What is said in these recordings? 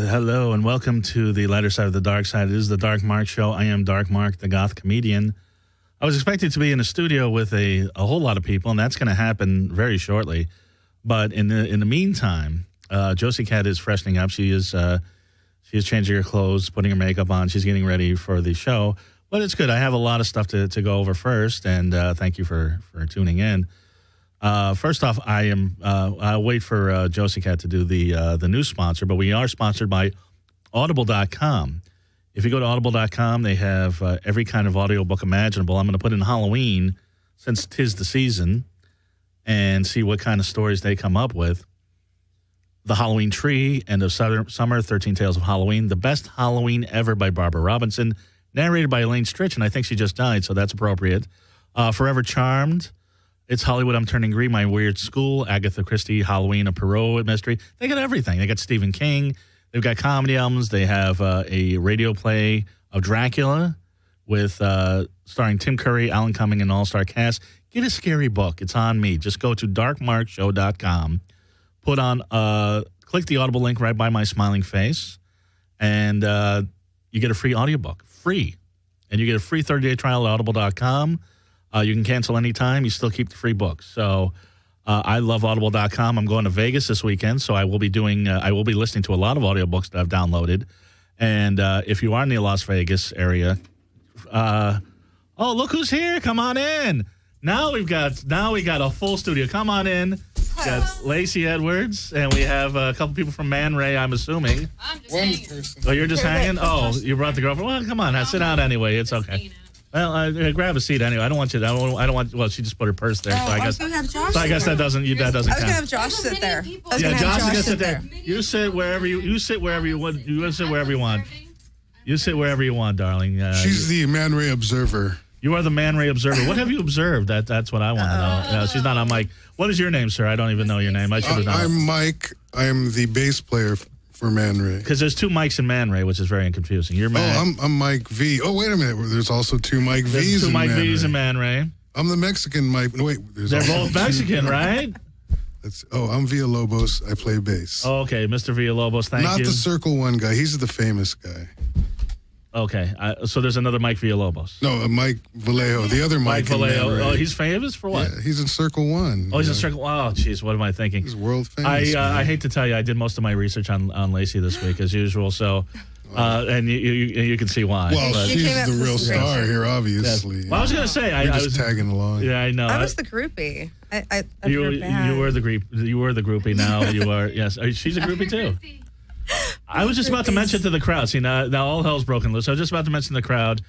Hello, and welcome to the lighter side of the dark side. It is the Dark Mark Show. I am Dark Mark, the goth comedian. I was expected to be in a studio with a whole lot of people, and that's going to happen very shortly. But in the meantime, Josie Cat is freshening up. She is changing her clothes, putting her makeup on. She's getting ready for the show. But it's good. I have a lot of stuff to go over first, and thank you for tuning in. First off, I'll wait for Josie Cat to do the new sponsor, but we are sponsored by Audible.com. If you go to Audible.com, they have every kind of audiobook imaginable. I'm going to put in Halloween, since 'tis the season, and see what kind of stories they come up with. The Halloween Tree, End of Summer, 13 Tales of Halloween, The Best Halloween Ever by Barbara Robinson, narrated by Elaine Stritch, and I think she just died, so that's appropriate. Forever Charmed, It's Hollywood, I'm Turning Green, My Weird School, Agatha Christie, Halloween, A Poirot Mystery. They got everything. They got Stephen King. They've got comedy albums. They have a radio play of Dracula with starring Tim Curry, Alan Cumming, and an all-star cast. Get a scary book. It's on me. Just go to darkmarkshow.com. Put on, click the Audible link right by my smiling face, and you get a free audiobook. Free. And you get a free 30-day trial at audible.com. You can cancel anytime. You still keep the free book. So I love audible.com. I'm going to Vegas this weekend, so I will be listening to a lot of audiobooks that I've downloaded. And if you are in the Las Vegas area, look who's here. Come on in. Now we got a full studio. Come on in. We got Le'Ce Edwards, and we have a couple people from Man-Ray, I'm assuming. I'm just hanging. Oh, you're just hanging? Oh, you brought the girlfriend? Well, come on. Sit down anyway. It's okay. Well, grab a seat anyway. I don't want you. I don't want. Well, she just put her purse there, so I guess. That doesn't count. I was gonna have Josh sit there. Yeah, Josh is gonna sit there. You sit wherever you sit wherever you want. You sit wherever you want. You sit wherever you want, darling. She's the Man-Ray Observer. You are the Man-Ray Observer. What have you observed? That's what I want to know. She's not on mic. What is your name, sir? I don't even know your name. I should have known. I'm Mike. I'm the bass player for Man-Ray. Because there's two mics in Man-Ray, which is very confusing. You're Man. I'm Mike V. Oh, wait a minute. There's also two Mike V's there's two in Mike Man-Ray. V's in Man-Ray. I'm the Mexican Mike. No, wait. They're both Mexican, right? I'm Villalobos. I play bass. Oh, okay, Mr. Villalobos, thank you. Not the Circle One guy. He's the famous guy. Okay, so there's another Mike Villalobos. No, Mike Vallejo. The other Mike Vallejo. Oh, he's famous for what? Yeah, he's in Circle One. Oh, he's in Circle. Oh, jeez, what am I thinking? He's world famous. I hate to tell you, I did most of my research on Le'Ce this week as usual. So, and you can see why. Well, she's the real star here, obviously. Yes. Well, I was going to say, I was tagging along. Yeah, I know. I was the groupie. You were the groupie. Now you are. Yes, she's a groupie too. I was just about to mention to the crowd. See, now all hell's broken loose. I was just about to mention to the crowd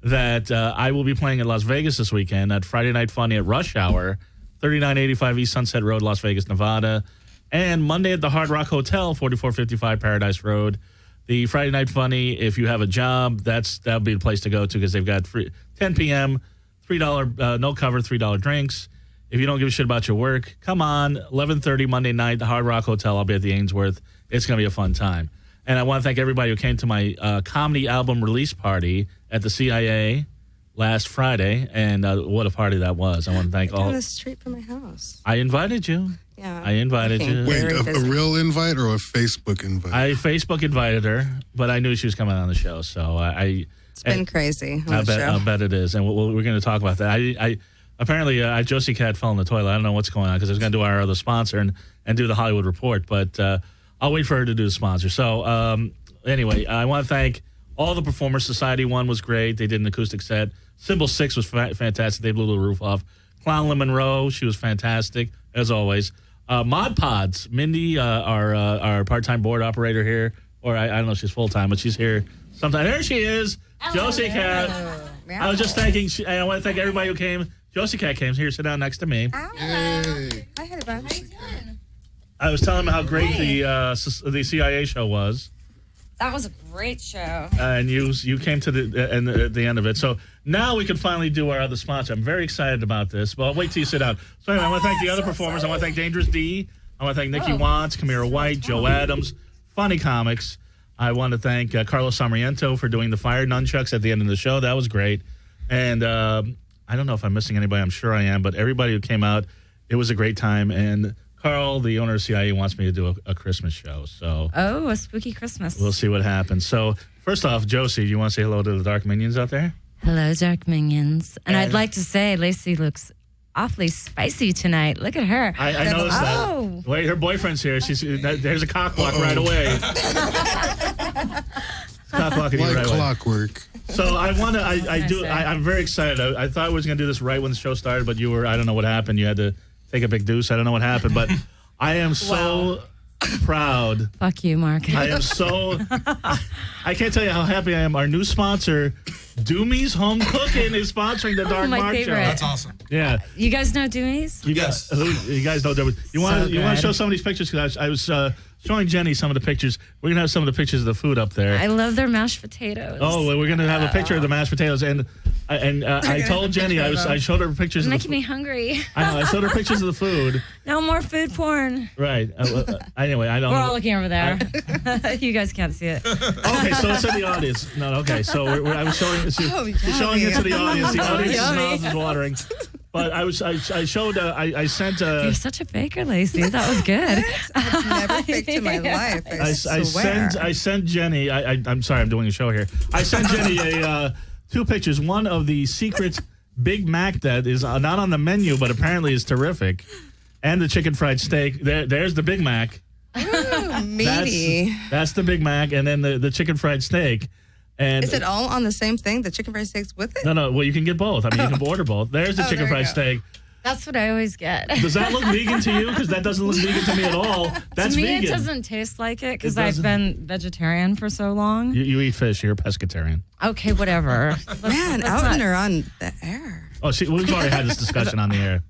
that I will be playing at Las Vegas this weekend at Friday Night Funny at Rush Hour, 3985 East Sunset Road, Las Vegas, Nevada. And Monday at the Hard Rock Hotel, 4455 Paradise Road. The Friday Night Funny, if you have a job, that'll be the place to go to because they've got free 10 p.m., $3, no cover, $3 drinks. If you don't give a shit about your work, come on, 11:30 Monday night, the Hard Rock Hotel. I'll be at the Ainsworth. It's going to be a fun time. And I want to thank everybody who came to my comedy album release party at the CIA last Friday. And what a party that was. I want to thank all. Down the street from my house. I invited you. Yeah. I invited you. Wait, a real invite or a Facebook invite? I Facebook invited her, but I knew she was coming on the show. So It's been crazy. I bet it is. And we're going to talk about that. Apparently, Josie Cat fell in the toilet. I don't know what's going on because I was going to do our other sponsor and do the Hollywood Report, but I'll wait for her to do the sponsor. So anyway, I want to thank all the performers. Society 1 was great. They did an acoustic set. Symbol 6 was fantastic. They blew the roof off. Clown Monroe, she was fantastic, as always. Mod Pods, Mindy, our part-time board operator here, or I don't know if she's full-time, but she's here sometime. There she is, Josie Cat. I was just thanking, I want to thank everybody who came. Josie Cat came here, sit down next to me. Yay. I had a bunch. I was telling him how great the CIA show was. That was a great show. And you came to the end of it. So now we can finally do our other sponsor. I'm very excited about this. But I'll wait till you sit down. So anyway, I want to thank the other performers. I want to thank Dangerous D. I want to thank Nikki Watts, Kamira White, Joe Adams, Funny Comics. I want to thank Carlos Samariento for doing the fire nunchucks at the end of the show. That was great. And I don't know if I'm missing anybody. I'm sure I am. But everybody who came out, it was a great time. And Carl, the owner of CIA, wants me to do a Christmas show. So Oh, a spooky Christmas. we'll see what happens. So first off, Josie, do you want to say hello to the Dark Minions out there? Hello, Dark Minions. And I'd like to say Le'Ce looks awfully spicy tonight. Look at her. I noticed that. Wait, her boyfriend's here. There's a cock block right away. Cock blocking you Like right away. clockwork. So I'm very excited. I thought I was going to do this right when the show started, but I don't know what happened. You had to take a big deuce. I don't know what happened, but I am so proud. Fuck you, Mark. I am so, I can't tell you how happy I am. Our new sponsor, Doomy's Home Cooking, is sponsoring the Dark my Mark favorite. Show. That's awesome. Yeah. You guys know Doomies? You guys know that. You want to good. show some of these pictures? Because I was showing Jenny some of the pictures. We're going to have some of the pictures of the food up there. I love their mashed potatoes. Oh, well, we're going to have a picture of the mashed potatoes. And I told Jenny, I showed her pictures of the Making me hungry. I know, I showed her pictures of the food. No more food porn. Right. Anyway, I don't We're know. all looking over there. You guys can't see it. Okay, so it's in the audience. No, okay. So I was showing it to the audience. The audience's mouth is watering. But I sent. You're such a baker, Le'Ce. That was good. I've never faked in my life. I sent Jenny. I'm sorry, I'm doing a show here. I sent Jenny two pictures. One of the secret Big Mac that is not on the menu, but apparently is terrific, and the chicken fried steak. There's the Big Mac. Ooh, meaty. That's the Big Mac, and then the chicken fried steak. And Is it all on the same thing? The chicken fried steaks with it? No. Well, you can get both. I mean, you can order both. There's the chicken there fried you go. steak. That's what I always get. Does that look vegan to you? Because that doesn't look vegan to me at all. That's to me, vegan. it doesn't taste like it because It I've doesn't? been vegetarian for so long. You eat fish. You're a pescatarian. Okay, whatever. Man, out and on the air. Oh, we've already had this discussion on the air.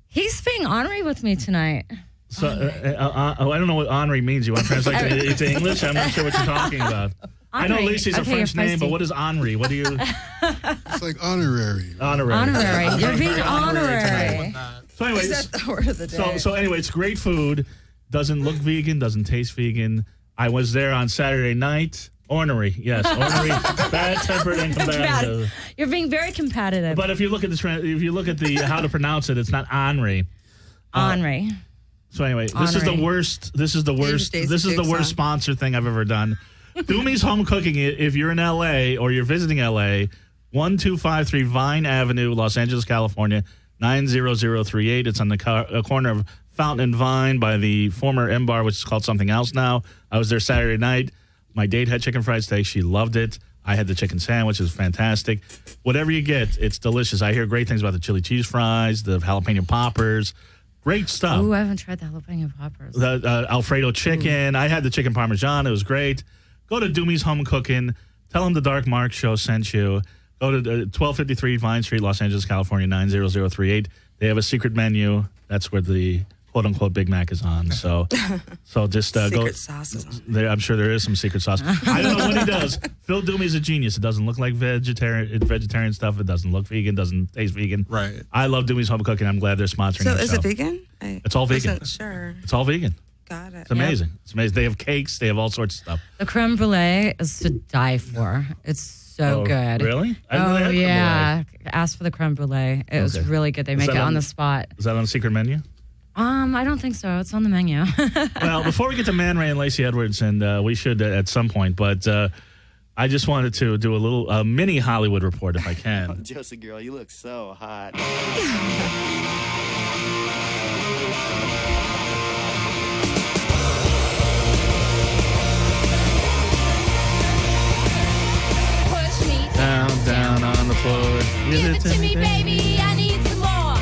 He's being ornery with me tonight. So I don't know what Henri means. You want to translate it to English? I'm not sure what you're talking about. I know Henri. Lacey's a Okay, French you're name, but feisty. what is Henri? What do you... It's like honorary. Honorary. Honorary. You're being honorary. So anyways, Is that the word of the day? so anyway, it's great food. Doesn't look vegan. Doesn't taste vegan. I was there on Saturday night. Ornery, yes, ornery, bad-tempered and combative. You're being very competitive. But if you look at the how to pronounce it, it's not Henri. Henri. So anyway, this is the Henri. worst. This is the worst. Daisy This is the Jigsaw. worst sponsor thing I've ever done. Doomy's Home Cooking. If you're in LA or you're visiting LA, 1253 Vine Avenue, Los Angeles, California, 90038. It's on the corner of Fountain and Vine by the former M Bar, which is called something else now. I was there Saturday night. My date had chicken fried steak. She loved it. I had the chicken sandwich. It was fantastic. Whatever you get, it's delicious. I hear great things about the chili cheese fries, the jalapeno poppers. Great stuff. Ooh, I haven't tried the jalapeno poppers. The Alfredo chicken. I had the chicken parmesan. It was great. Go to Doomy's Home Cooking. Tell them the Dark Mark Show sent you. Go to 1253 Vine Street, Los Angeles, California, 90038. They have a secret menu. That's where the quote-unquote Big Mac is on. So just go. Secret sauce is on. I'm sure there is some secret sauce. I don't know what he does. Phil Doomy's a genius. It doesn't look like vegetarian stuff. It doesn't look vegan. Doesn't taste vegan. Right. I love Doomy's Home Cooking. I'm glad they're sponsoring So the is show. it vegan? It's all vegan. Wasn't sure. It's all vegan. Got it. It's amazing. It's amazing. They have cakes. They have all sorts of stuff. The creme brulee is to die for. It's so Oh, good. Really? I didn't know they Oh, had creme yeah. Ask for the creme brulee. It was Okay. really good. They Is make that it on on- the spot. Is that on the secret menu? I don't think so. It's on the menu. Well, before we get to Man-Wray and Le'Ce Edwards, and we should at some point, but I just wanted to do a little mini Hollywood report if I can. Josie girl, you look so hot. Push me Down on the floor. Give it to me, baby. I need some more.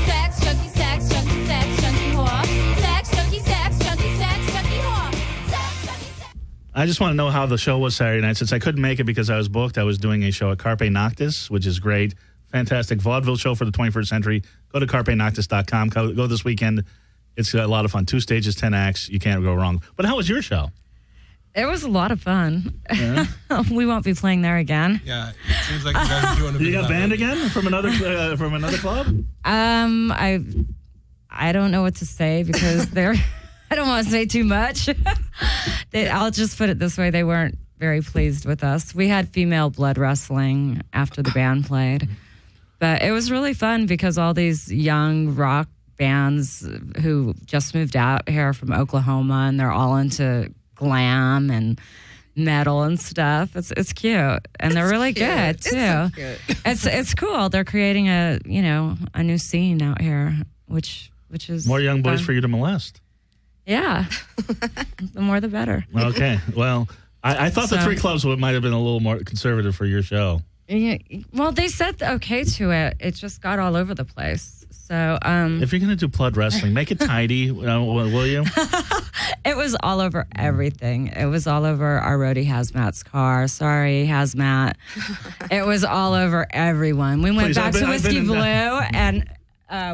Sex junkie, sex junkie, sex junkie whore. Sex junkie, sex junkie, sex junkie whore. Sex junkie, sex. I just want to know how the show was Saturday night. Since I couldn't make it because I was booked, I was doing a show at Carpe Noctis, which is great. Fantastic vaudeville show for the 21st century. Go to carpenoctis.com. Go this weekend. It's a lot of fun. 2 stages, 10 acts. You can't go wrong. But how was your show? It was a lot of fun. Yeah. We won't be playing there again. Yeah, it seems like you guys are doing a bit You got of banned that. again from another club? I don't know what to say because they're. I don't want to say too much. I'll just put it this way: they weren't very pleased with us. We had female blood wrestling after the band played, but it was really fun because all these young rock bands who just moved out here from Oklahoma, and they're all into glam and metal and stuff. It's cute, and they're really good too. It's so cute. It's cool. They're creating a new scene out here, which is More young boys fun. for you to molest. Yeah, the more the better. Okay. Well, I thought the So- 3 clubs might have been a little more conservative for your show. Yeah, well, they said okay to it. It just got all over the place. So If you're going to do blood wrestling, make it tidy, will you? it was all over everything. It was all over our roadie Hazmat's car. Sorry, Hazmat. It was all over everyone. We went Please, back I've been- to I've Whiskey been in Blue, that- and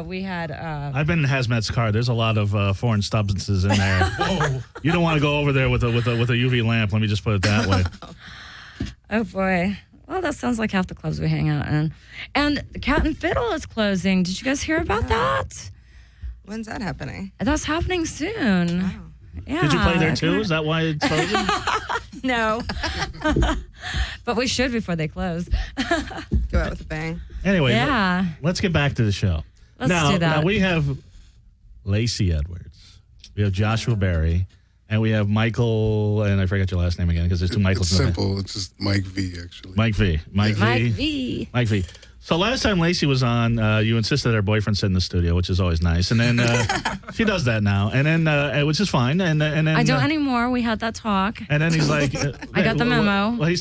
we had. I've been in Hazmat's car. There's a lot of foreign substances in there. You don't want to go over there with a UV lamp. Let me just put it that way. Oh boy. Well, that sounds like half the clubs we hang out in. And the Cat and Fiddle is closing. Did you guys hear about that? When's that happening? That's happening soon. Wow. Yeah. Did you play there too? Is that why it's closing? No. But we should before they close. Go out with a bang. Anyway, Yeah. let's get back to the show. Let's do that. Now we have Le'Ce Edwards, we have Joshua Berry, and we have Michael, and I forgot your last name again because there's 2 Michaels. It's in the simple. It's just Mike V, actually. Mike V. Mike V. Mike V. So last time Le'Ce was on, you insisted her boyfriend sit in the studio, which is always nice. And then she does that now, and then which is fine. And then I don't anymore. We had that talk. And then he's like, I got the memo. Well, she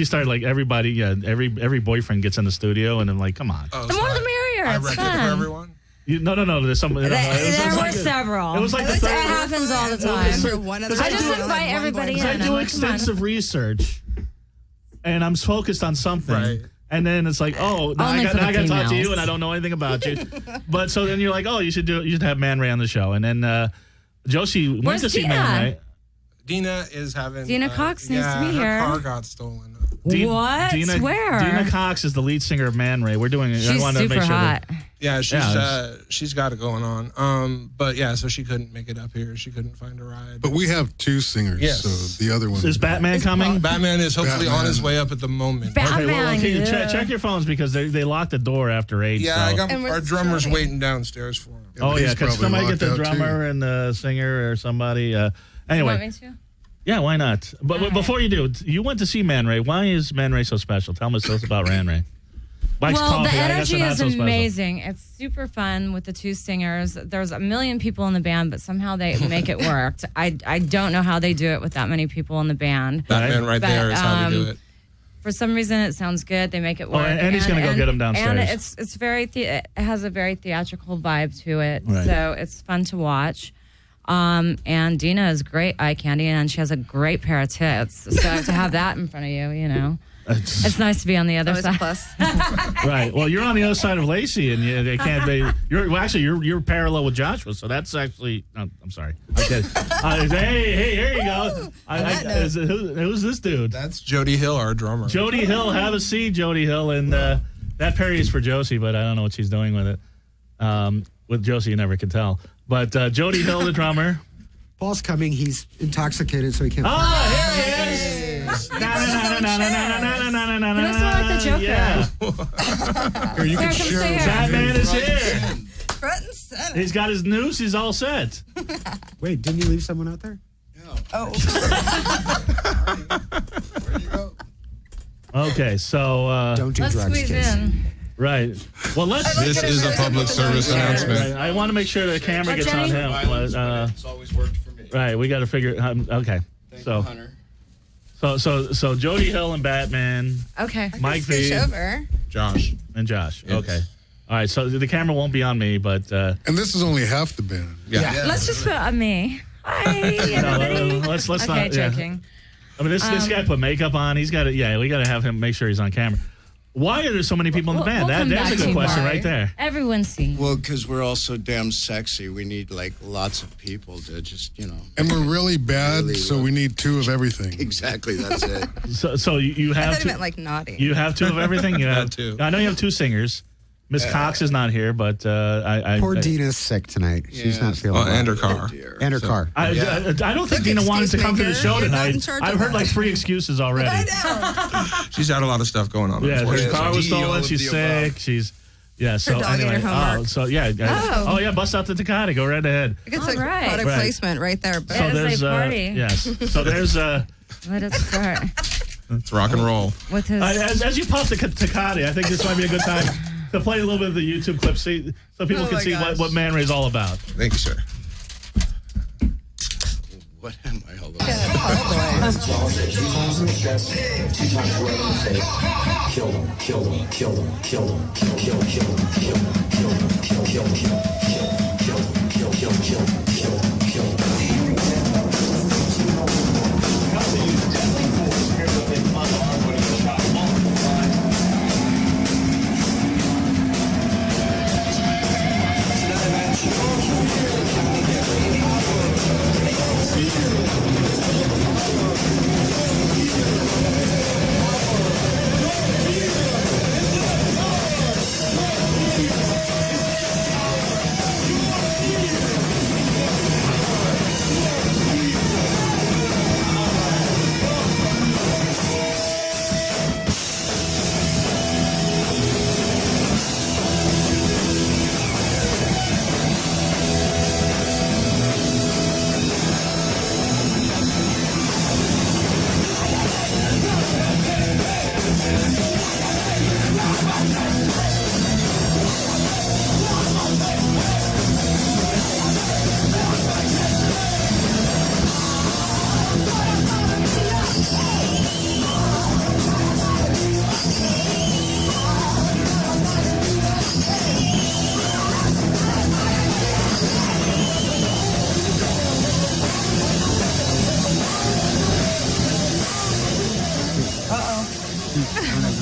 started like everybody, every boyfriend gets in the studio, and I'm like, come on. The more the merrier. I It's wrecked it for fun. everyone. No. There's some. There were several. It was like the It third. happens all the I time. remember one other I just time, invite like, one everybody boyfriend. in. I do I'm like, come on. extensive research, and I'm focused on something. Right. And then it's like, oh, now Only I for got the to talk to females. you, and I don't know anything about you. But so then you're like, oh, you should have Man-Ray on the show, and then Josie went Where's to see Tina? Man-Ray. Dina is having. Dina Cox needs to be here. Her car got stolen. What? Dina, Where? Dina Cox is the lead singer of Man-Ray. We're doing. I She's wanted to super make sure hot. Yeah, Yeah, she's got it going on. But yeah, so she couldn't make it up here. She couldn't find a ride. But we have 2 singers, Yes. so the other one Is Batman coming? Batman is hopefully Batman. on his way up at the moment. Batman. Okay, well, okay, yeah. check your phones because they locked the door after 8. Yeah, so. I got And our where's drummer's Johnny? waiting downstairs for him. Oh He's yeah, because probably somebody get locked the out, drummer and the singer or somebody. You Anyway, want me to? yeah, why not? But All right. before you do, you went to see Man-Ray. Why is Man-Ray so special? Tell us about Man-Ray. Mike's Well, coffee, the I guess energy they're not is so special. amazing. It's super fun with the 2 singers. There's a million people in the band, but somehow they make it work. I don't know how they do it with that many people in the band. Batman right But, there is how we do it. For some reason, it sounds good. They make it work. and he's gonna go get 'em downstairs. And it's very it has a very theatrical vibe to it, Right. so it's fun to watch. And Dina is great eye candy, and she has a great pair of tits. So to have that in front of you, it's nice to be on the other Always a side. plus. Right. Well, you're on the other side of Le'Ce, and they can't be. You're parallel with Joshua, so that's actually. Oh, I'm sorry. Okay. Hey, here you go. Who's this dude? That's Jody Hill, our drummer. Jody Hill. Have a seat, Jody Hill, and that Perry is for Josie, but I don't know what she's doing with it. With Josie, you never could tell. But Jody Hill, the drummer. Paul's coming. He's intoxicated, so he can't. Oh, here he is. He looks more like the Joker. Yeah. Here, you Here, can come share. sit here. Batman is here. Front and center. He's got his noose. He's all set. Wait, didn't you leave someone out there? Oh. Where you go? Okay, so Don't do Let's drugs, squeeze kids. in. right. Well, let's. This is a public service announcement. Right, I want to make sure the camera gets on him. It's always worked for me. Right, we got to figure. Okay, so Jody Hill and Batman, Okay. Mike V Scooch over. Josh. and Josh. Yes. Okay, all right. So the camera won't be on me, but And this is only half the band. Yeah. Let's just put on me. Hi, no, everybody. let's Okay, not. Yeah. joking. I mean, this guy put makeup on. He's got to. Yeah, we got to have him make sure he's on camera. Why are there so many people in the band? We'll come That's back a to good you, question Mark. right there. Everyone's seen. Well, because we're all so damn sexy, we need like lots of people to just, And we're really bad, Really so well. we need 2 of everything. Exactly, that's it. So you I have thought he two. meant like naughty. You have 2 of everything. You have two. I know you have 2 singers. Miss Cox is not here, but Poor Dina's sick tonight. She's Yeah. not feeling well. And her car. Dear. And her car. I don't think Dina wanted to come to the show You're not in tonight. charge of I've heard that. like 3 excuses already. She's had a lot of stuff going on. Yeah, her unfortunately. car was Deal stolen. with She's the above. sick. She's, Yeah. So dog ate anyway, her homework. so yeah. Oh. Yeah. Bust out the Tecate. Go right ahead. It's All like right. product Right. placement right there. But So there's a party. yes. So there's Let us start It's rock and roll. with his. as you pop the Tecate, I think this might be a good time to play a little bit of the YouTube clip, so people Oh can my see gosh. what Man-Ray's all about. Thank you, sir. What am I all about?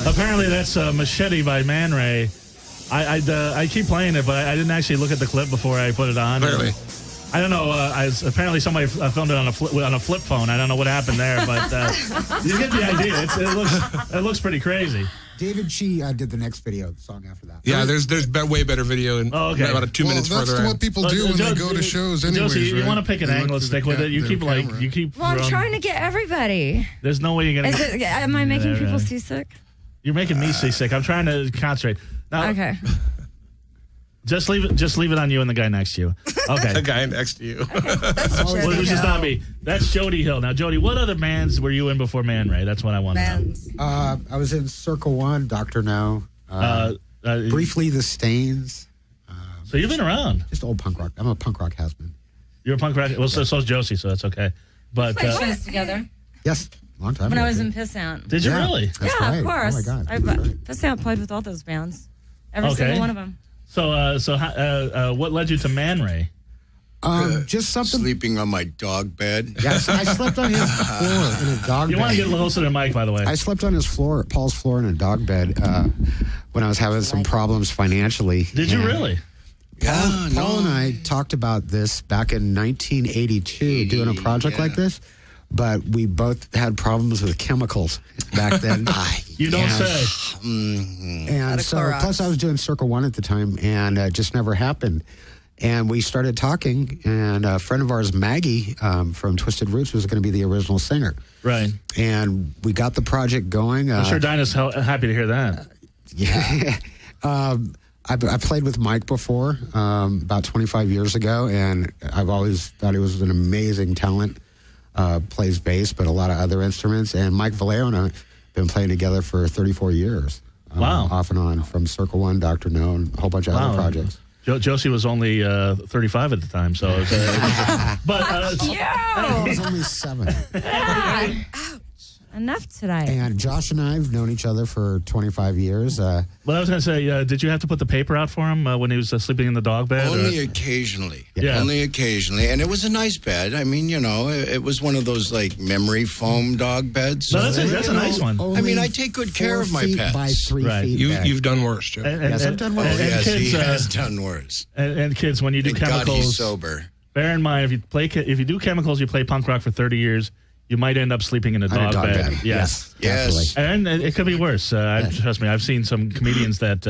Apparently, that's Machete by Man-Ray. I keep playing it, but I didn't actually look at the clip before I put it on. Clearly. I don't know. Apparently, somebody filmed it on a flip phone. I don't know what happened there, but you get the idea. It looks pretty crazy. David Chi did the next video, the song after that. Yeah, there's way better video in okay. about 2 minutes that's further. what people do when they go to shows anyways, Josie, you right? want to pick an They angle look and through stick with it. You their keep camera. Well, I'm trying to get everybody. There's no way you're gonna. Am I making people right. seasick? You're making me seasick. I'm trying to concentrate. Now, Okay. Just leave it on you and the guy next to you. Okay. The guy next to you. Well, this is not me. That's Jody Hill. Now, Jody, what other bands were you in before Man-Ray? That's what I want to know. bands. I was in Circle One, Dr. No. Briefly, The Stains. So you've been around. Just old punk rock. I'm a punk rock has-been. You're a punk rock. Well, so's Josie, so that's okay. But Played shows together Yes, long time when I ago. was in Pissant. did you Yeah. really? That's Yeah, right. of course. Oh, my God. I That's right. Pissant played with all those bands. Every Okay. single one of them. So what led you to Man-Ray? Just something. Sleeping on my dog bed. Yes, I slept on his floor in a dog You bed. want to get a little closer to the mic, by the way. I slept on his floor, Paul's floor, in a dog bed when I was having some problems financially. Did you And really? Yeah, Paul and I talked about this back in 1982, doing a project like this, but we both had problems with chemicals back then. You don't And- say. And of so, Clorox. plus I was doing Circle One at the time, and it just never happened. And we started talking, and a friend of ours, Maggie, from Twisted Roots, was going to be the original singer. Right. And we got the project going. I'm sure Dinah's happy to hear that. Yeah. I played with Mike before, about 25 years ago, and I've always thought he was an amazing talent. Plays bass, but a lot of other instruments. And Mike Vallejo and I have been playing together for 34 years. Wow. Off and on, from Circle One, Dr. No, and a whole bunch of other projects. Josie was only 35 at the time, so. But I was only 7. Enough today. And Josh and I have known each other for 25 years. Well, I was going to say, did you have to put the paper out for him when he was sleeping in the dog bed? Only occasionally. Yeah. Only occasionally. And it was a nice bed. I mean, it was one of those like memory foam dog beds. No, that's a nice one. I mean, I take good care 4 of my feet pets. by 3 Right. feet. You've done worse, Joe. Yes, I've done well. Oh, And yes, kids, he has done worse. and kids, when you do Thank God chemicals, he's sober. bear in mind if you do chemicals, you play punk rock for 30 years, you might end up sleeping in a dog bed. Yes. Yes. definitely. And it could be worse. Trust me, I've seen some comedians that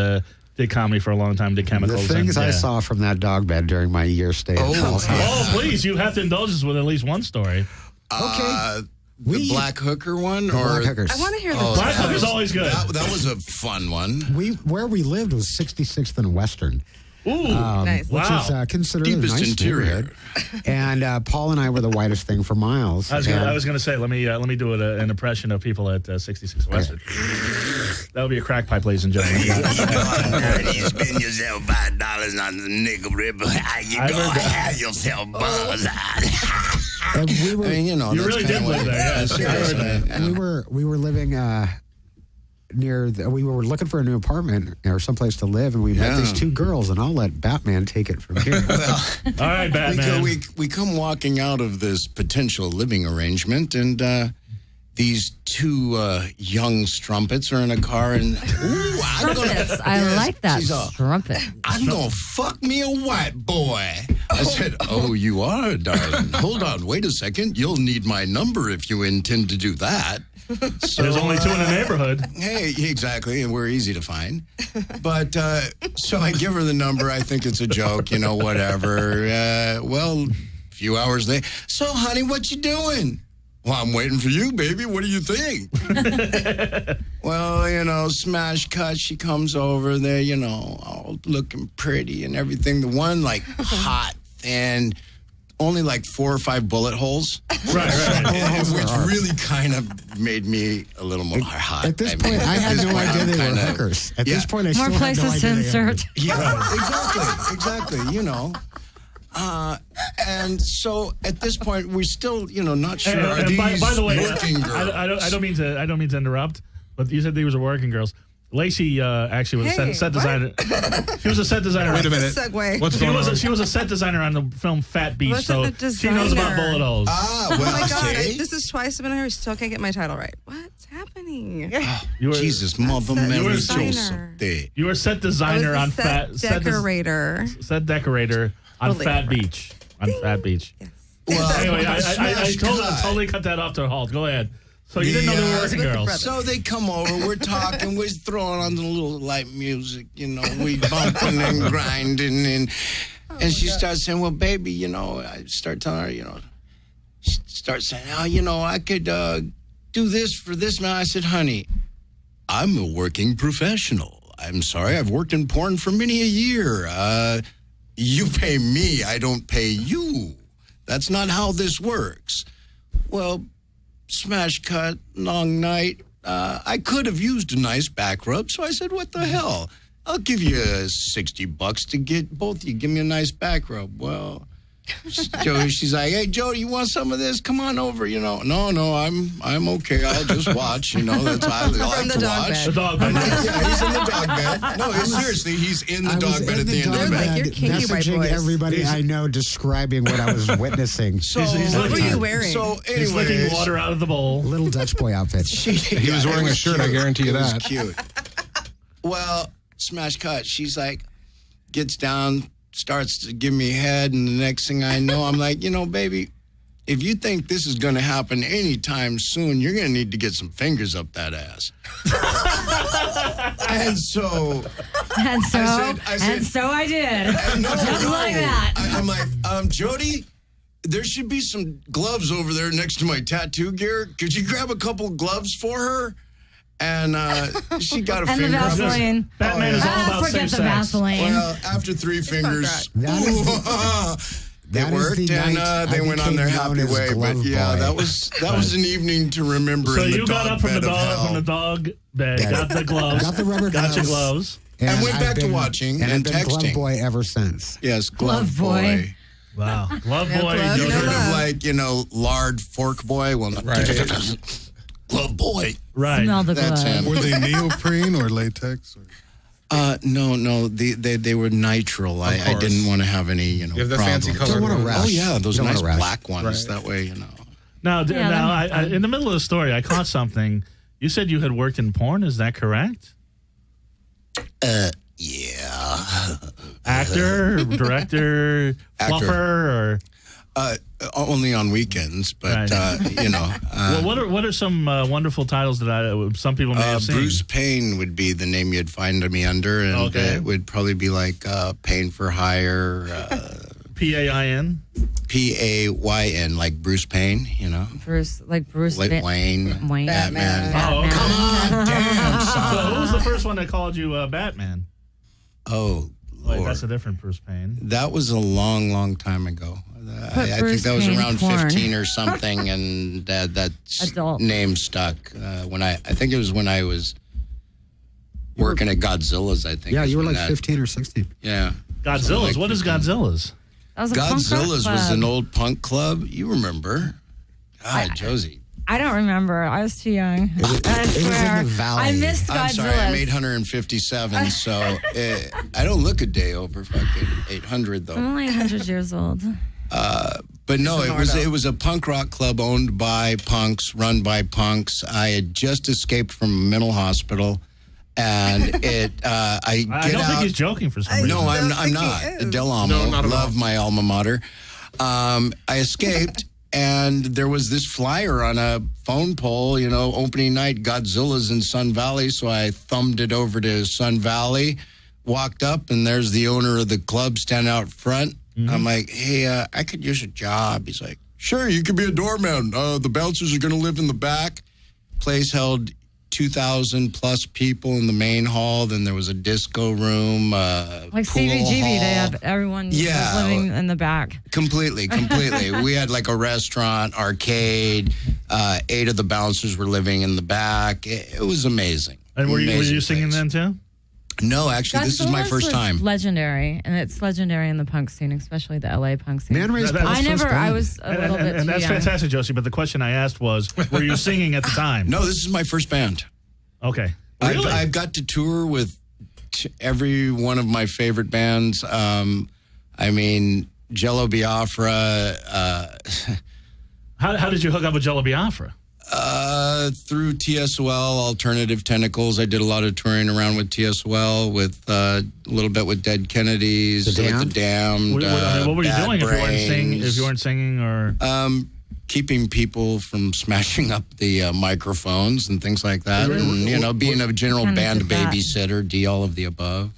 did comedy for a long time, did The chemicals. things and, I saw from that dog bed during my year stay at Paul's house. Oh, please, you have to indulge us with at least one story. Okay. The Black Hooker one? The or Black Hookers. I want to hear the Black joke. Hooker's always good. That was a fun one. Where we lived was 66th and Western. Ooh, Nice. Which wow. is considered Deepest a nice interior. neighborhood. And Paul and I were the whitest thing for miles. I was And- going to say, let me do an impression of people at 66 Western. That would be a crack pipe, ladies and gentlemen. You spend yourself $5 on the nickel ripper. How you I gonna heard that. have yourself buzz? and we were, I mean, you know, You that's really kinda did what- live there, yeah. that's I heard that. yeah. we were living we were looking for a new apartment or someplace to live, and we met Yeah. these two girls, and I'll let Batman take it from here. All right, Batman. We come walking out of this potential living arrangement, and these two young strumpets are in a car, and Strumpets. I like that she's all, strumpet. I'm gonna fuck me a white boy. I said, "Oh, you are, darling. Hold on, wait a second. You'll need my number if you intend to do that." So, There's only two in the neighborhood. Hey, exactly, and we're easy to find. But so I give her the number. I think it's a joke, you know, whatever. Well, a few hours later, so honey, what you doing? Well, I'm waiting for you, baby. What do you think? Well, you know, smash cut. She comes over there, you know, all looking pretty and everything. The one, like, hot, thin, only like 4 or 5 bullet holes. Right. Which really kind of made me a little more hot. At this point, I had no idea they were hookers. At this point, I More still had no places to idea they were- insert. Yeah, exactly, you know. And so at this point, we're still, you know, not sure. Are And these by the way, working girls? I don't mean to interrupt, but you said these were working girls. Lacey actually was a Hey, set what? designer. She was a set designer. Wait a That's minute. a segue. What's She going on? was a set designer on the film Fat Beach, Wasn't so a she knows about designer. bullet holes. Ah, Oh well, my God. see? This is twice I've been here. I still can't get my title right. What's happening? You were, Jesus, Mother Set Mary designer. Joseph. You were set I was designer the on set Fat decorator. set decorator on Totally Fat different. Beach. On Fat Beach. Yes. Well, Anyway, I smash cut. totally cut that off to a halt. Go ahead. So you didn't know they were Yeah. working With the girls. brothers. So they come over, we're talking, we're throwing on the little light music, you know, we bumping and grinding, and she starts saying, well, baby, you know, I start telling her, you know, she starts saying, oh, you know, I could do this for this man. I said, honey, I'm a working professional. I'm sorry, I've worked in porn for many a year. You pay me, I don't pay you. That's not how this works. Well, smash cut, long night. I could have used a nice back rub, so I said, what the hell? I'll give you $60 to get both of you. Give me a nice back rub. Well, Jody, she's like, hey, Jody, you want some of this? Come on over, you know. No, I'm okay. I'll just watch, you know. That's I like From the to dog watch. The dog I'm bed. like, yeah, he's in the dog bed. No, seriously, he's in the I was dog bed in at the end of the dog bed. Like, you're kinky white messaging boys. everybody I know, describing what I was witnessing. So, He's What were licking- you wearing? So, He's licking anyways, water out of the bowl. Little Dutch boy outfit. He was wearing a shirt, I guarantee you It was that. cute. Well, smash cut. She's like, gets down, starts to give me head, and the next thing I know, I'm like, you know, baby, if you think this is going to happen anytime soon, you're going to need to get some fingers up that ass. And so, And so, I said- and so I did. no, Just no. like that. I'm like, Jody, there should be some gloves over there next to my tattoo gear. Could you grab a couple gloves for her? And she got a And the finger up. Vaseline. Batman is all about Forget safe the sex. Vaseline. Well, after 3 fingers, That is it that is worked, the and night they I went on their became known happy as way. But Glove yeah, Boy. that was an evening to remember. So in the you got dog up from the bed of hell. dog bed, Yeah. got the gloves, Got the rubber got your gloves. gloves. And went I've back to been- watching and and I've been Glove texting. Boy ever since. Yes, Glove Boy. Wow, glove Yeah, boy. glove, You no heard love. of like, you know, lard fork boy? Well, not Glove Boy. Right. Smell the That's glove. him. Were they neoprene or latex? Or? No, they were nitrile. I course. didn't want to have any, you know, You have the problems. fancy Don't colored want to ones. rush. Oh yeah, those Don't nice wanna rush. black ones. Right. That way, you know. Now, Yeah, now that'd be in the middle of the story, I caught something. You said you had worked in porn. Is that correct? Yeah. Actor, director, Actor. fluffer, or Only on weekends, but Right. you know. well, what are some wonderful titles that some people may have seen? Bruce Payne would be the name you'd find me under, and Okay. it would probably be like Payne for Hire, PAIN. Payn, like Bruce Payne, you know? Bruce Like Wayne. Wayne. Batman. Oh, okay. Come on, damn, So son. who was the first one that called you Batman? Oh, Wait, Lord. that's a different Bruce Payne. That was a long, long time ago. I think Bruce that was Payne around porn. 15 or something, and that Adult. name stuck. I think it was when I was working at Godzilla's, I think. Yeah, is you were when like 15 or 16. Yeah. Godzilla's. Like What is 15. Godzilla's? That was a punk rock Godzilla's was club. an old punk club. You remember? God, Josie. I don't remember. I was too young. I It was in swear. the valley. I missed Godzilla. I'm sorry, I'm 857, so I don't look a day over fucking 800, though. I'm only 100 years old. But no, it was a punk rock club owned by punks, run by punks. I had just escaped from a mental hospital, and I I don't think he's joking for some reason. No, I'm think he not. is. Del Amo, No, not at love all. my alma mater. I escaped, and there was this flyer on a phone pole, you know, opening night, Godzilla's in Sun Valley. So I thumbed it over to Sun Valley, walked up, and there's the owner of the club standing out front. I'm like, hey, I could use a job. He's like, sure, you could be a doorman. The bouncers are going to live in the back. Place held 2,000 plus people in the main hall. Then there was a disco room, Like pool CBGB, hall. they have everyone Yeah. living in the back. Completely. We had like a restaurant, arcade. 8 of the bouncers were living in the back. It was amazing. And were you Amazing singing place. then too? No, actually, this is my Godzilla's first was time. legendary, and it's legendary in the punk scene, especially the LA punk scene. Man-Ray's That- Paul's I first never. I band. was a little bit And too that's young. fantastic, Josie. But the question I asked was, were you singing at the time? No, this is my first band. Okay. Really? I've got to tour with every one of my favorite bands. I mean, Jello Biafra. How did you hook up with Jello Biafra? Through TSOL, Alternative Tentacles. I did a lot of touring around with TSOL, with a little bit with Dead Kennedys, The with Damned? the Damned. What were you Bad doing Brains. if you weren't singing or? Keeping people from smashing up the microphones and things like that, and being a general Kinda band did that. babysitter, do all of the above.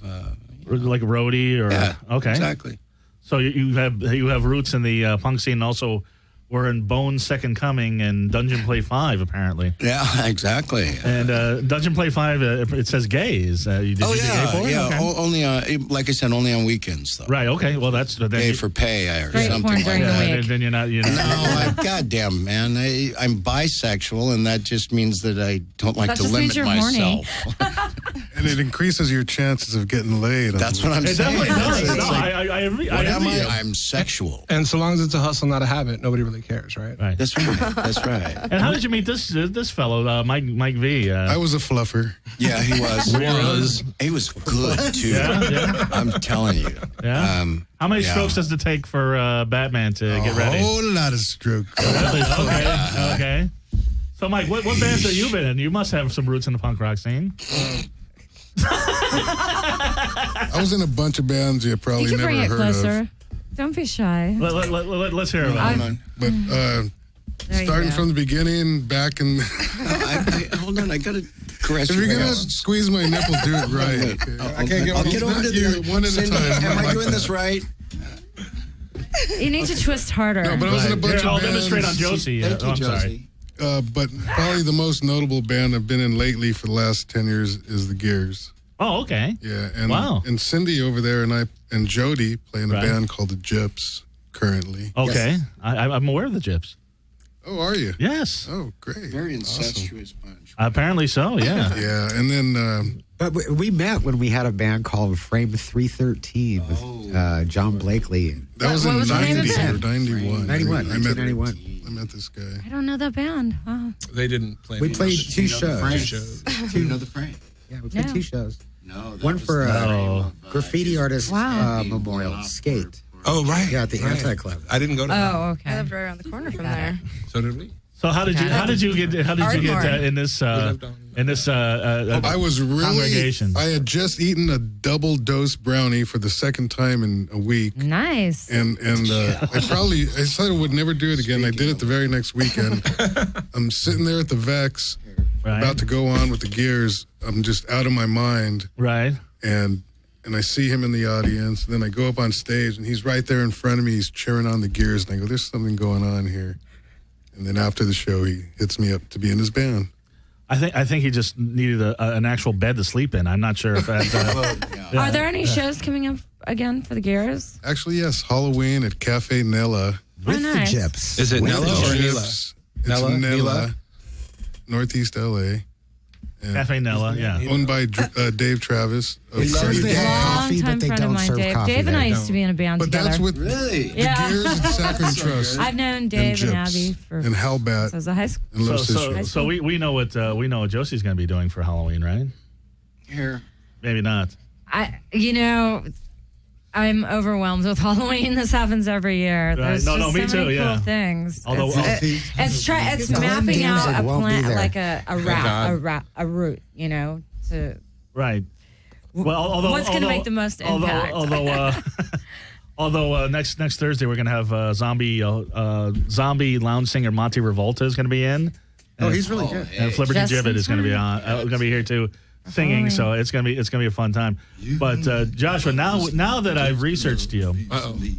Like a roadie or Yeah, okay, exactly. So you have roots in the punk scene. And also, were in Bone's Second Coming and Dungeon Play 5 apparently. Yeah, exactly. And Dungeon Play 5, it says gays. Did you do gay porn? yeah. Okay. Only like I said, only on weekends though. Right. Okay. Well, that's then Pay you- for pay or Straight something porn like during the that. week. then you're not. No, goddamn, man. I'm bisexual, and that just means that I don't like That to just means limit you're horny. myself. And it increases your chances of getting laid. That's what I'm It saying. definitely does. It's No, like, I agree. what am agree. I? I'm sexual. And so long as it's a hustle, not a habit, nobody really cares, right? Right. That's right. That's right. And how did you meet this fellow, Mike V? I was a fluffer. Yeah, he was. He was good too. Yeah. I'm telling you. Yeah. How many yeah. strokes does it take for Batman to get ready? A whole lot of stroke. Okay. So, Mike, what bands have you been in? You must have some roots in the punk rock scene. I was in a bunch of bands you probably You can never bring it heard closer. of. Don't be shy. Let's hear about it. But There you starting go. from the beginning, back in. Hold on, I gotta caress If your you're gonna hair. sugquease my nipple, do it right. I can't I'll get over to you the one at a Cindy, time. Am I doing this right? You need to twist harder. No, but I was in a bunch Here, I'll of bands. demonstrate on Josie. Thank you, I'm sorry. Josie. But probably the most notable band I've been in lately for the last 10 years is the Gears. Oh, okay. Yeah, and Wow. and Cindy over there and Jody play in a Right. band called the Gyps currently. Okay. I'm aware of the Gyps. Oh, are you? Yes. Oh, great. Very Awesome. incestuous bunch. Apparently so, yeah. Yeah, and then But we met when we had a band called Frame 313 with John Blakely. that was What in was the name of 90 it? or 91. 91, I met 1991. I met this guy. I don't know that band. Wow. They didn't play. We me. played two shows. shows. Do you know the frame? Yeah, we played Yeah. 2 shows. No. that One was for the a name of, graffiti artist Wow. memorial, Skate. Oh, right. Yeah, at the right. Anti-Club. I didn't go to that. Oh, I okay. lived right around the corner from there. So did we. So how did you get Ardmore. in this I was really. congregation? I had just eaten a double dose brownie for the second time in a week. Nice. And I said I would never do it again. I did it the very next weekend. I'm sitting there at the Vex, Right. about to go on with the Gears. I'm just out of my mind, Right. and and I see him in the audience. And then I go up on stage, and he's right there in front of me. He's cheering on the Gears, and I go, "There's something going on here." And then after the show, he hits me up to be in his band. I think he just needed an actual bed to sleep in. I'm not sure if that. Are there any shows coming up again for the Gears? Actually, yes, Halloween at Cafe Nella. With nice. the Gyps. Is it With Nella the or Gyps. Nela? It's Nella? Nella, Northeast LA. Cafe Nella, yeah. Owned by Dave Travis. It says they have coffee, Long-time but they friend of don't mine, serve Dave. coffee. Dave and there. I used to be in a band But together. that's with Really? the Yeah. Gears and Saccharin Trust. I've known Dave and Gyps Abby for and Hellbat since high school. and Love Sister. So we know what Josie's going to be doing for Halloween, right? Here. Maybe not. I'm overwhelmed with Halloween. This happens every year. There's No, just me so too, many yeah. cool things. Although- it's Glenn mapping out Danzig a won't be plan, there. like a route, to Right. Well, although what's going to make the most impact. Although next Thursday we're going to have zombie lounge singer Monty Revolta is going to be in. Oh, he's really good. And Flipperty Just Gibbet in is going to be time. on. Going to be here too, singing. So it's going to be a fun time. But Joshua, now that I've researched you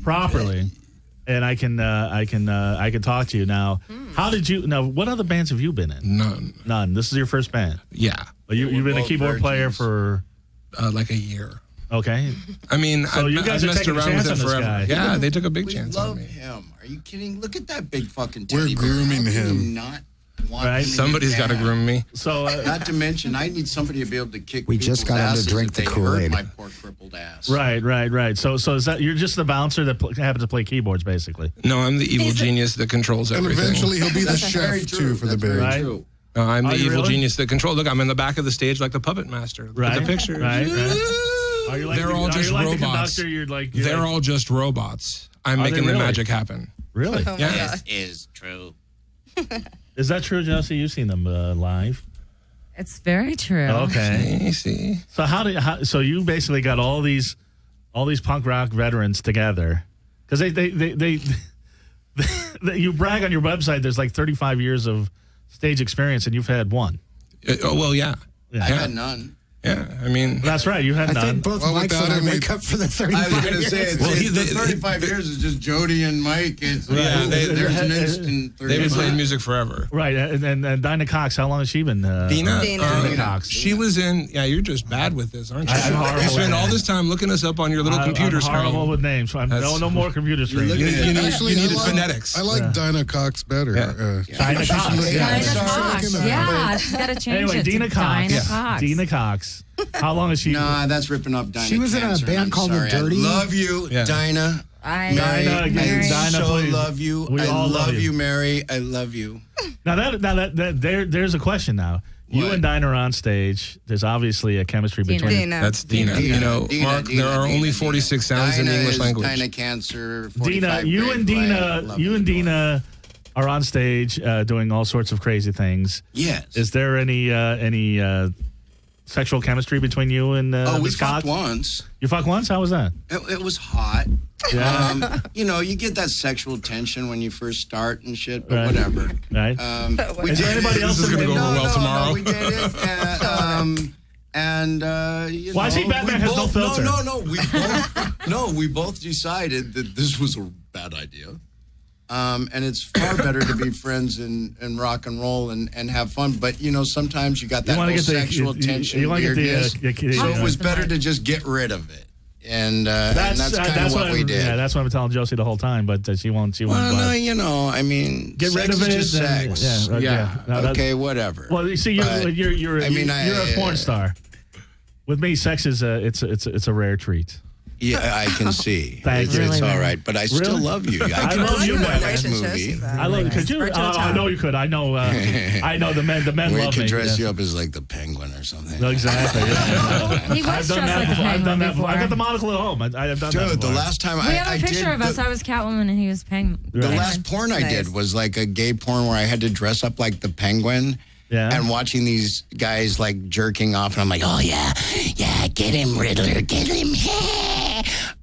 properly, and I can talk to you now. How did you? Now, what other bands have you been in? None. This is your first band. Yeah. Well, you've been a keyboard player for like a year. okay. I mean, So you guys I've are messed taking a around chance with on it this forever. guy. Yeah, they took a big We chance on love me. him. Are you kidding? Look at that big fucking We're teddy bear. grooming How can you him. Not want Right. him in Somebody's your got to band? groom me. So Not to mention, I need somebody to be able to kick. We just people's got him to asses drink if the they Kool-Aid. hurt my poor crippled ass. right. So is that you're just the bouncer that happens to play keyboards, basically? No, I'm the evil genius that controls And everything. eventually he'll be the That's very chef, true. too, for the That's very band. Right. true. No, I'm Are the you evil really? genius that controls. Look, I'm in the back of the stage like the puppet master. Look Right. at the pictures. Right. Are you like They're the, all are just you like the robots. conductor? You're They're like, all just robots. I'm Are they making the really? magic happen. really. Yeah. This is true. Is that true, Josie? You've seen them live. It's very true. Okay. See? So so you basically got all these punk rock veterans together because they you brag on your website. There's like 35 years of stage experience, and you've had one. Well, yeah. I had none. Yeah. I mean, That's right. You had I none. think both Well, Mike's without and I him, make up for the 35 I was going to years. say, it's, Well, the 35 years is just Jody and Mike. It's Yeah, there's an instant. they've been 35. playing music forever. Right, and Dinah Cox. How long has she been? Dina? Dina. Cox. She was in, you're just bad with this, aren't you? I'm horrible You spend with all names. this time looking us up on your little computer I'm horrible screen. with names. So no more computer screen. looking You need Actually, you needed I like- phonetics. I like Dinah Cox better. Yeah. Dinah Cox. look- Yeah. Dinah Sorry, Cox. looking at Yeah, she's got to change Anyway, it Dina to Cox. Dinah Cox. Dina Cox. How long has she? Nah, that's ripping off Dinah. She was in a Cancer, band I'm called The sorry. Dirty. I love you, Yeah. Dinah. I Mary, Dinah, I Dinah, so please. love you. We I all love love you. you, Mary. I love you. Now that there's a question now. You What? and Dinah are on stage. There's obviously a chemistry Dina. between. Dina. That's Dina. Dina, You know, Dina, Mark, Dina, there are Dina, only Dina. 46 sounds in the Dinah English is language. Dinah Cancer. Dina, 45 you grade and flag. Dina, Love you and boy. Dina are on stage doing all sorts of crazy things. Yes. Is there any sexual chemistry between you and we Miss Cox? fucked once. You fucked once? How was that? It was hot. Yeah. You get that sexual tension when you first start and shit, but Right. whatever. Right. We Is there did anybody it. else This is in gonna the- go over well tomorrow. No, we did it. Why is he Batman has no filter? No, we both decided that this was a bad idea. And it's far better to be friends and rock and roll and have fun. But, sometimes you got that wanna whole get the- sexual you tension. wanna get the, weirdness. So it was the better mic. to just get rid of it. And that's kind of what we did. Yeah, that's what I'm telling Josie the whole time, but she won't. Well, budge. I mean, Get rid sex of it. is just and- sex. Yeah. No, that's- Okay, whatever. Well, you see, you're But, you're I mean, a porn star. With me, sex is it's a rare treat. Yeah, I can see. Thank it's, you. it's Really, all really. right, but I still Really? love you. I can love put you, in man. my next Relationship, movie. she's I love. Could you? Right to the I top. know you could. I know. I know the men. The men We love could me. dress yes. you up as like the penguin or something. No, exactly. Yeah. He was I've done dressed that. like a before. I've done penguin that. Before. before. I got the monocle at home. I have done that. Dude, the before. last time We I have a picture did of us. I was Catwoman and he was Penguin. the Right. last porn I Nice. did was like a gay porn where I had to dress up like the penguin. Yeah. And watching these guys like jerking off, and I'm like, oh yeah, get him, Riddler, get him.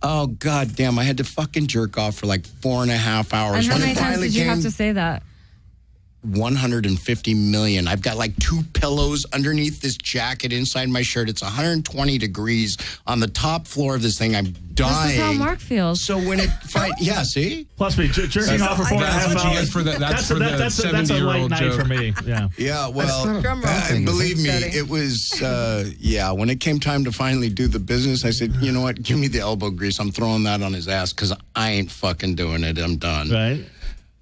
Oh god damn, I had to fucking jerk off for like 4.5 hours. And how When many it times finally did you have came- to say that? 150 million. I've got like 2 pillows underneath this jacket inside my shirt. It's 120 degrees on the top floor of this thing. I'm dying. This is how Mark feels. So when it yeah, see? Plus me jerking off for 4.5 hours. That's for the that's a late 70-year-old night joke. for me. Yeah. Yeah, well, Drum roll. believe me, Jody. it was, when it came time to finally do the business, I said, you know what, give me the elbow grease. I'm throwing that on his ass because I ain't fucking doing it. I'm done. Right.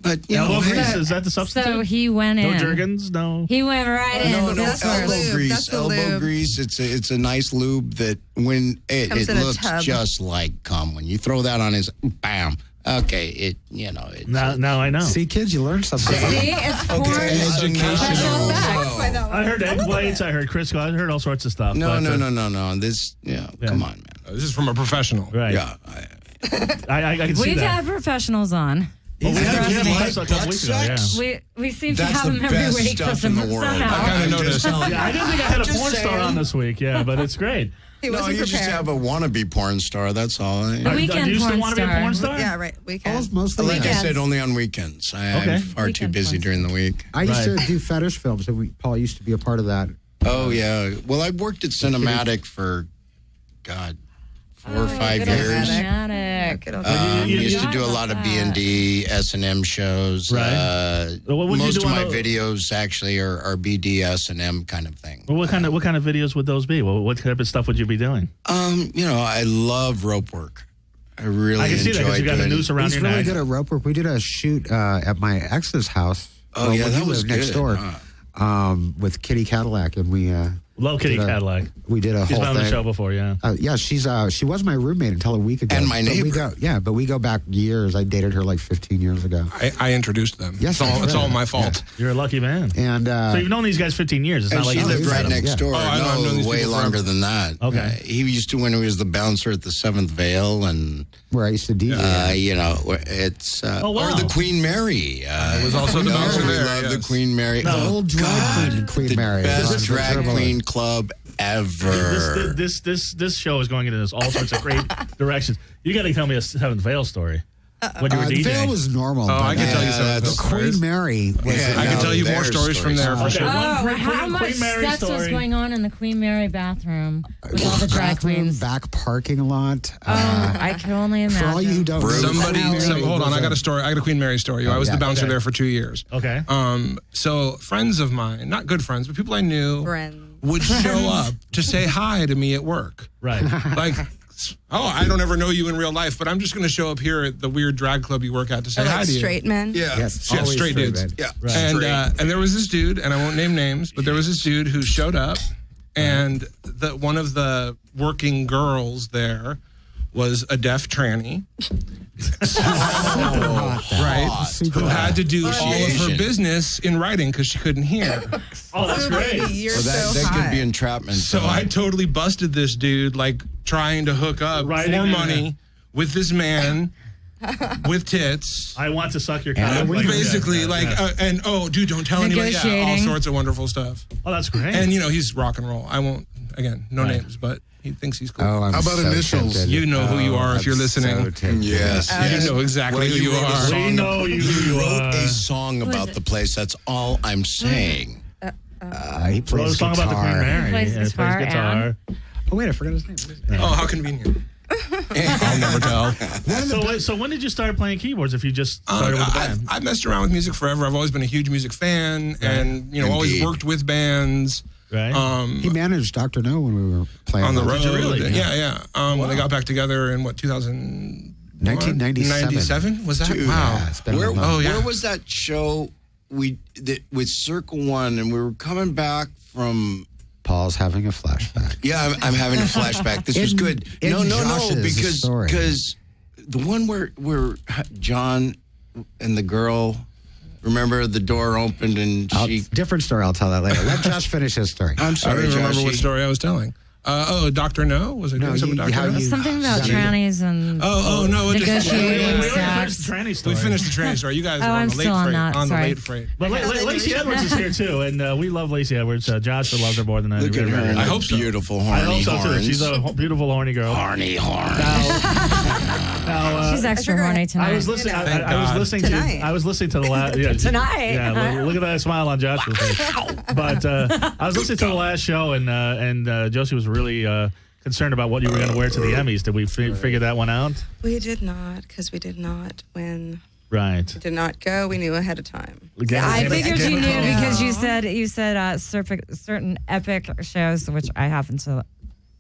But, Elbow hey, grease, is that the substitute? So he went no in. Jergens? No. He went right in. No, This elbow was- lube. grease. That's the Elbow lube. grease. It's a nice lube that when it Comes in a looks tub. just like cum. When you throw that on his, bam. Okay, it's Now I know. See, kids, you learn something. See, it's for Educational. I heard egg whites. I heard Crisco. I heard all sorts of stuff. No. but, This, come on, man. This is from a professional. Right. Yeah. I can see We've that. had professionals on. Well, we had Trust me. a couple weeks ago. Yeah. We seem to That's have the them every best week stuff in the world. somehow. I kinda I'm noticed. just telling you. Yeah, I didn't think I had a Just porn star saying. on this week. Yeah, but it's great. He No, wasn't you just prepared. have a wannabe porn star. That's all. The weekend do you still porn want to be a star. porn star? Yeah, right. Weekend. Almost mostly. Like I Weekends. said, only on weekends. I'm Okay. far too Weekend busy porn during the week. I used to Right. do fetish films, and Paul used to be a part of that. Oh, yeah. Well, I worked at Cinematic for, God, 4 or 5 Good years. Cinematic. Good old- You Used to forgot do a about lot of that. B&D, S&M shows. Right. Well, what would you Most do of on my the- videos actually are BD, S&M kind of thing. Well, what kind of videos would those be? What type of stuff would you be doing? I love rope work. I really I can see that because enjoy you got the doing. noose around He's your really neck. good at rope work. We did a shoot at my ex's house. Oh, yeah, when that he was lived next good, door huh? with Kitty Cadillac, and we Love Kitty did a- Cadillac. we did a She's whole been on the thing. show before, yeah. Yeah, she was my roommate until a week ago. And my But neighbor. but we go back years. I dated her like 15 years ago. I introduced them. Yes, it's all right. my fault. You're a lucky man. And So you've known these guys 15 years. It's And not like she you lived just right met them. next yeah. door. Oh, I've known these way people longer forever. than that. Okay. He used to when he was the bouncer at the 7th Vale, and where I used to DJ. it's Oh, wow. or the Queen Mary. I was also the bouncer we there, love the yes. Queen Mary. The old drag queen, Queen the Mary. best This is drag terrible. queen club ever. This show is going into all sorts of great directions. You got to tell me a Seventh Veil story. When you were The DJing. veil was normal. Oh, I but, can tell you some that's- of those Queen stories. Mary was. Yeah, I can no, tell you more there's stories from there for Okay, sure. one Oh, Queen how much Queen Mary sex was story. going on in the Queen Mary bathroom with all the drag bathroom, queens? back parking lot. I can only imagine. For all you who don't know, Somebody, Queen Mary hold on. was I got a story. I got a Queen Mary story. I was yeah. the bouncer Okay. there for 2 years. Okay. So friends of mine, not good friends, but people I knew, Friends. would show up to say hi to me at work. Right. Like, I don't ever know you in real life, but I'm just going to show up here at the weird drag club you work at to say Or hi like to you. straight men. Yeah. Yes, Yeah, always straight dudes. men. Yeah. Right. And there was this dude, and I won't name names, but there was this dude who showed up, and one of the working girls there was a deaf tranny, right? Super Who hot. had to do all of her Asian. business in writing because she couldn't hear. Oh, that's great. You're Well, so that hot. could be entrapment. So I totally busted this dude, like trying to hook up Right, for yeah. money with this man with tits. I want to suck your cock. And Like, Basically, yeah. dude, don't tell anybody. Yeah, all Negotiating. sorts of wonderful stuff. Oh, that's great. And he's rock and roll. I won't, again, no Right. names, but he thinks he's cool. Oh, I'm How about so initials? tempted. You know who you are if I'm you're listening. so tempted. Yes. You know exactly Well, who you wrote a are. song We know you wrote are. a song about the place. That's all I'm saying. He Wrote a plays song about the Queen guitar. Mary. He plays Yeah, guitar, guitar. Oh wait, I forgot his name. Oh, how convenient. I'll never tell. So when did you start playing keyboards if you just started with the band? I've messed around with music forever. I've always been a huge music fan, and always Indeed. worked with bands. Right. He managed Dr. No when we were playing On the live. road. Did you really? Yeah. When they got back together in 2000. 1997. 97? Was that? Dude, Wow. Yeah, it's been a Where, long time. Oh, yeah. where was that show with Circle One, and we were coming back from? Paul's having a flashback. Yeah, I'm having a flashback. This was In- good. in No, Josh's story. because the one where John and the girl, remember the door opened and she. Different story. I'll tell that later. Let Josh finish his story. I'm I sorry, don't even remember Joshy. what story I was telling. Dr. No? Was I doing something with how Dr. No? you- Something about Yeah. trannies and Oh, no. negotiating We already sex. finished the tranny We story. finished the train story. You guys Oh, are on I'm the late still on freight. that, On the sorry. late freight. But Lacey Edwards is here too, and we love Lacey Edwards. Joshua loves her more than Look at her. I and hope her so. beautiful I horny hope so too. horns. She's a beautiful horny girl. horny horn. Now, She's extra figure horny I- tonight. I was listening. Thank I was God. listening Tonight. to. I was listening to the last. Yeah, Tonight. Yeah, look at that smile on Joshua's face. But I was listening to the last show, and Josie was really concerned about what you were going to wear to the Emmys. Did we figure that one out? We did not, because we did not win. Right. Did not go. We knew ahead of time. I figured you knew Thrones. because you said certain epic shows, which I happen to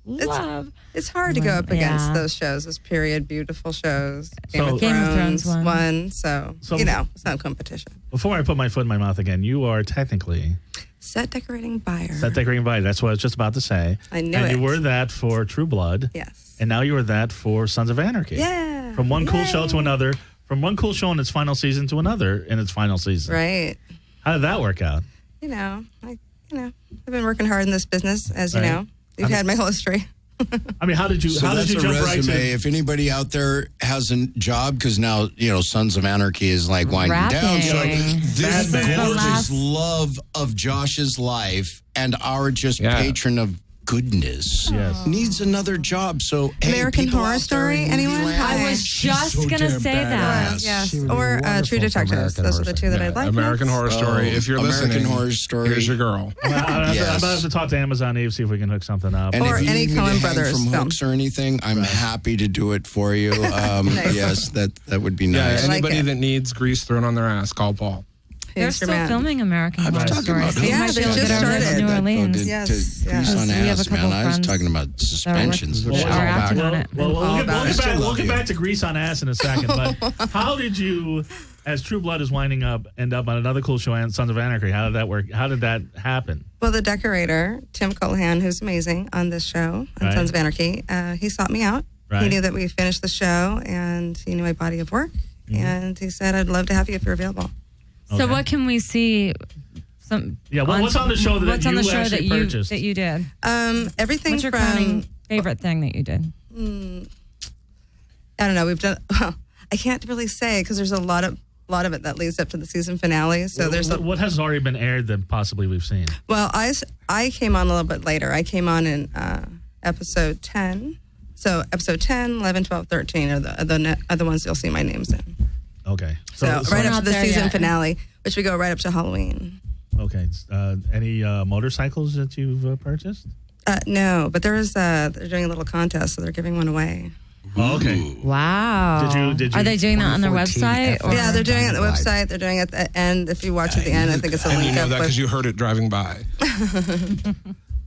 love. It's hard to go up against Yeah. those shows, those period beautiful shows. Game of Game of Thrones Thrones won. won. So, it's not competition. Before I put my foot in my mouth again, you are technically Set decorating buyer. set decorating body. That's what I was just about to say. I knew and it. you were that for True Blood. Yes. And now you are that for Sons of Anarchy. Yeah. From one cool Yay. show to another. From one cool show in its final season to another in its final season. Right. How did that work out? I've been working hard in this business, as you Right. know. You've had my whole history. I mean, how did you So how did that's you a jump right resume. to? If anybody out there has a job, because now Sons of Anarchy is like winding down. So Rapping. this Bad man. gorgeous Last- love of Josh's life and our just Yeah. patron of goodness Yes. needs another job. So hey, American people Horror out there Story, in anyone? movie land, I was she's just so gonna damn say that. badass. Yes. She would be Or wonderful True for Detectives. American Those are Horror the two Story. that I'd like. American next. Horror Story. If you're American listening, Horror Story. here's your girl. I'm about Yes. to have to talk to Amazon Eve, see if we can hook something up. And Or if you any need me to Coen hang Brothers from film. hooks or anything, I'm happy to do it for you. Nice. Yes, that would be Yeah, nice. like anybody it. that needs grease thrown on their ass, call Paul. They're Who's your still man? filming American I was Horror talking Story. about So you Yeah, might they be able to just get over to started. New Orleans. Yes, To yes. grease on We have a ass, couple man. I was friends talking about that are suspensions. working- are acting on it. Well, All about it. we'll get back to Grease on Ass in a second. But how did you, as True Blood is winding up, end up on another cool show, Sons of Anarchy? How did that work? How did that happen? Well, the decorator, Tim Cullihan, who's amazing on this show, on Right. Sons of Anarchy, he sought me out. Right. He knew that we finished the show, and he knew my body of work. Mm-hmm. And he said, I'd love to have you if you're available. So Okay. what can we see? Yeah, what's on the show that what's on you the show actually that purchased? you did? Everything What's your from, crowning favorite thing that you did? I don't know, we've done, well, I can't really say because there's a lot of it that leads up to the season finale. So there's what has already been aired that possibly we've seen? Well, I came on a little bit later. I came on in episode 10. So episode 10, 11, 12, 13 are the ones you'll see my names in. Okay. So right We're up not to the there season yet. finale, which we go right up to Halloween. Okay. Any motorcycles that you've purchased? No, but they're doing a little contest, so they're giving one away. Oh, okay. Wow. Did you- Are they doing that on their 2014 website? Or? Yeah, they're doing it on the Right. website. They're doing it at the end. If you watch at the end, I think it's a And you link know up that because with. you heard it driving by.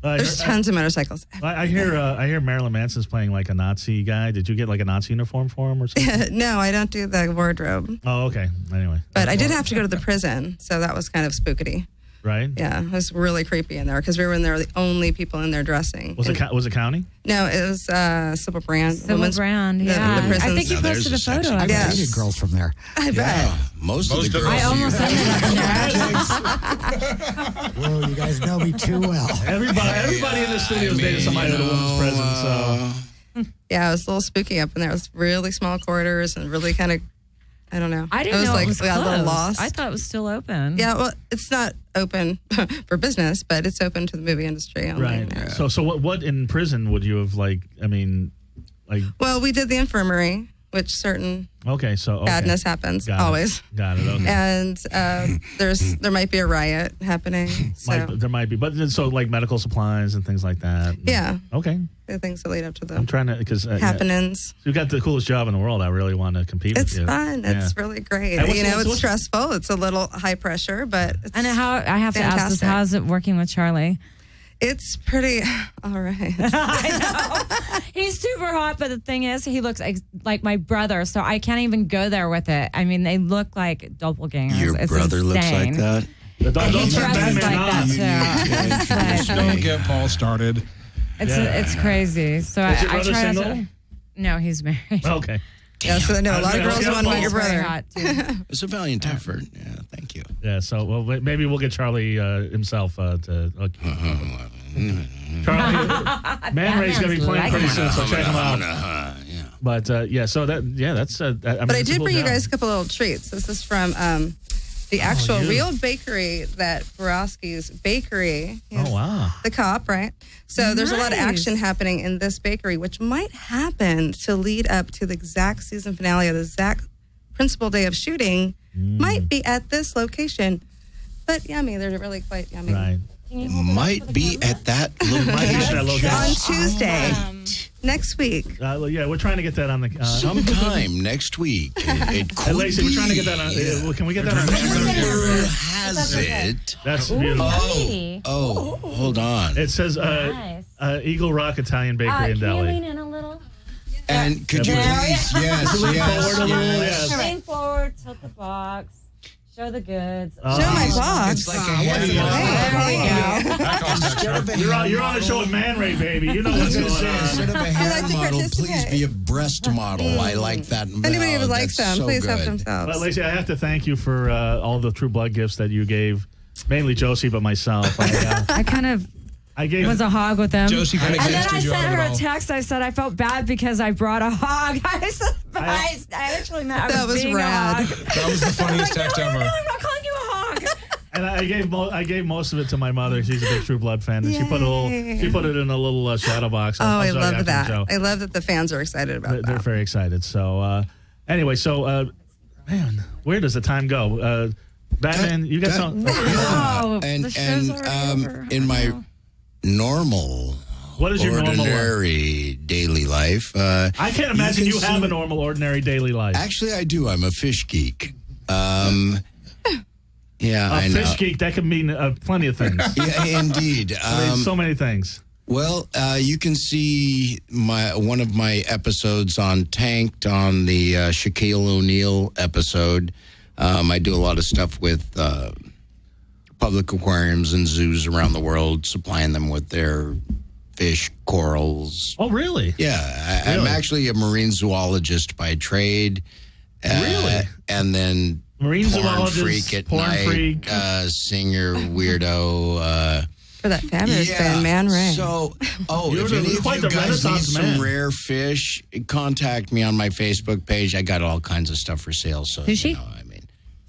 There's tons of motorcycles. I hear Marilyn Manson's playing like a Nazi guy. Did you get like a Nazi uniform for him or something? No, I don't do the wardrobe, Oh, okay. Anyway. but I did have to go to the prison, so that was kind of spookity. Right? Yeah, it was really creepy in there because we were in there the only people in there dressing. Was it And- was it county? No, it was Civil Brand. Civil women's- Brand, the yeah. I prisons. think you Now there's posted a a photo section. of I've it. Yes. dated girls from there. I bet. Yeah, most of the girls. I almost you- ended up in there. Whoa, you guys know me too well. Everybody in the studio has dated somebody at a woman's prison. So Yeah, it was a little spooky up in there. It was really small quarters and really kind of, I don't know. I didn't was know like, it was we got a little closed. lost. I thought it was still open. Yeah, well, it's not open for business, but it's open to the movie industry only. right. now. So what in prison would you have like? I mean, like Well, we did the infirmary, which certain okay. So okay. badness happens Got it. always. Got it. Okay. And there might be a riot happening. So There might be, but so like medical supplies and things like that. yeah, Okay. the things that lead up to I'm the trying to because happenings. you got the coolest job in the world. I really want to compete It's with you. fun. Yeah. It's really great. And what's- You know, what's- it's stressful. It's a little high pressure, but it's, And how I have to ask this: Fantastic. how is it working with Charlie? it's pretty all right. He's super hot, but the thing is, he looks like my brother, so I can't even go there with it. I mean, they look like doppelgangers. Your It's brother looks like insane. that. Don't He turn dresses Batman like on. that too. It's like- Don't get Paul started. It's crazy. So Is your I brother try not single? to. No, he's married. Okay. Yeah, so I know a lot of I was girls gonna- want to meet Paul's your Very brother. hot, too. It's a valiant effort. Yeah, thank you. Yeah. So well, maybe we'll get Charlie himself to. Charlie, Man-Ray's going to be playing pretty soon, so check him out. Yeah. But yeah, so that's. But I did bring you guys a couple little treats. This is from the actual you. real bakery that Borowski's bakery. Oh, wow. The cop, right? So there's a lot of Nice. action happening in this bakery, which might happen to lead up to the exact season finale of the exact principal day of shooting. Might be at this location, but yummy. They're really quite yummy. Right. Might be at that location. On Tuesday, next week. Yeah, we're trying to get that on the. Sometime next week. It could Lacey, we're trying to get that on. Can we get that on? Rumor has it. That's beautiful. Oh, hold on. It says Nice. Eagle Rock Italian Bakery in Can you lean Delhi. in a little? And could you please, yes, Forward a yes, little, yes. yes. Lean forward, tilt the box, show the goods. Show my box. It's like a heavy There we go. Instead of a You're hand on a show with Man-Ray, baby. You know I what's was going gonna say, on. instead of a like hand to model, please participate. be a breast model. I like that. If anybody would like some, so please help good. themselves. But Lacey, I have to thank you for all the True Blood gifts that you gave, mainly Josie, but myself. I kind of I gave. was a hog with them. Josie kind of And then I gifted you sent out of her it a all. text. I said I felt bad because I brought a hog. I said, but I actually meant I That was being rad. a hog. That was the funniest text No, ever. I'm not calling you a hog. And I gave most of it to my mother. She's a big True Blood fan, and she put it in a little shadow box. Oh, I'll I show you love after the that. show. I love that the fans are excited about They're that. very excited. So anyway, man, where does the time go? Batman, you got some. Oh, And the show's already over. in my normal, What is your normal life? ordinary daily life, I can't imagine you can have see- a normal, ordinary daily life. Actually, I do. I'm a fish geek. Yeah, A I know. fish geek, that can mean plenty of things. Yeah, indeed. I mean, so many things. Well, you can see one of my episodes on Tanked on the Shaquille O'Neal episode. I do a lot of stuff with public aquariums and zoos around the world, supplying them with their fish, corals. Oh, really? Yeah, I'm Really? actually a marine zoologist by trade. Really? And then Marine porn zoologist, freak at porn night, freak. Singer, weirdo. For that fabulous band, Man-Ray. So, You're if any of quite you the guys need Renaissance some man. rare fish, contact me on my Facebook page. I got all kinds of stuff for sale. So, Sushi? you know, I mean,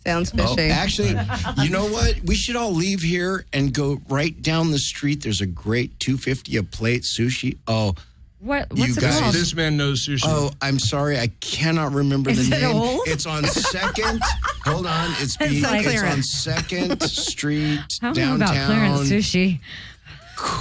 Sounds fishy. actually, you know what? We should all leave here and go right down the street. There's a great $2.50 a plate sushi. Oh, What's You it guys- called? This man knows sushi. Oh, I'm sorry. I cannot remember Is the it name. old? It's on Second. Hold on. It's on on clearance. Second Street Tell me downtown. about clearance sushi.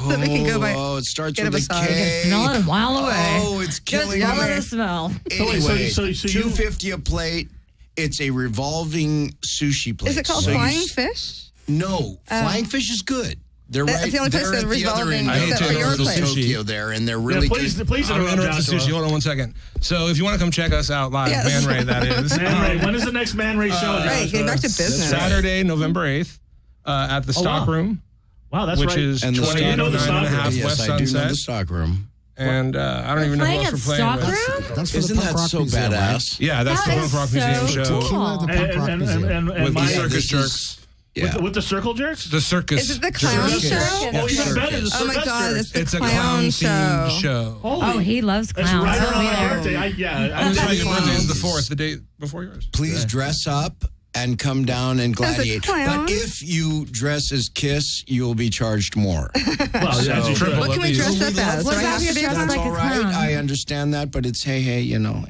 That we can go by- Oh, it starts get a with a massage. K. Smell it a mile away. Oh, it's Just killing smell me. the smell. Anyway, so you- $2.50 a plate. It's a revolving sushi plate. Is it called So you Flying s- Fish? No, Flying Fish is good. They're That's right. the only place they're that's at the other revolving end I hate of to interrupt the place. Tokyo there, and they're Yeah, really please good. interrupt I'm going to interrupt the Joshua. sushi. Hold on one second. So if you want to come check us out live, Yes. Man-Ray, that is. Man-Ray, when is the next Man-Ray show? Right, Joshua? getting back to business. Saturday, November 8th, at the Oh, wow. Stock Room, Wow, that's which right. is And the 28 You know the and a stock half room. Yes, West I do know Sunset. the stock room. And I don't even know who Playing else at we're playing with. Stockroom? That's for Isn't the Punk that Rock so Museum, right? badass? Yeah, that's the That Punk is Rock Museum so show. cool. At the Punk Rock Museum. With the Yeah, circus this jerks. is- Yeah. With the circle jerks? The circus. Is it the clown jerks. show? Oh, even better, the Oh my circus God, jerks. it's the It's a clown clown-themed show. show. Oh, he loves That's clowns. right He'll around be my there. birthday. That's I'm right, your birthday is the Clowns. 4th, the day before yours. Please dress up and come down and As a gladiate. clown? But if you dress as Kiss, you'll be charged more. Well, yeah, you triple should. What can we dress up as? Do What I about have if to you're be dressed That's like a all right. clown? I understand that, but it's hey, you know.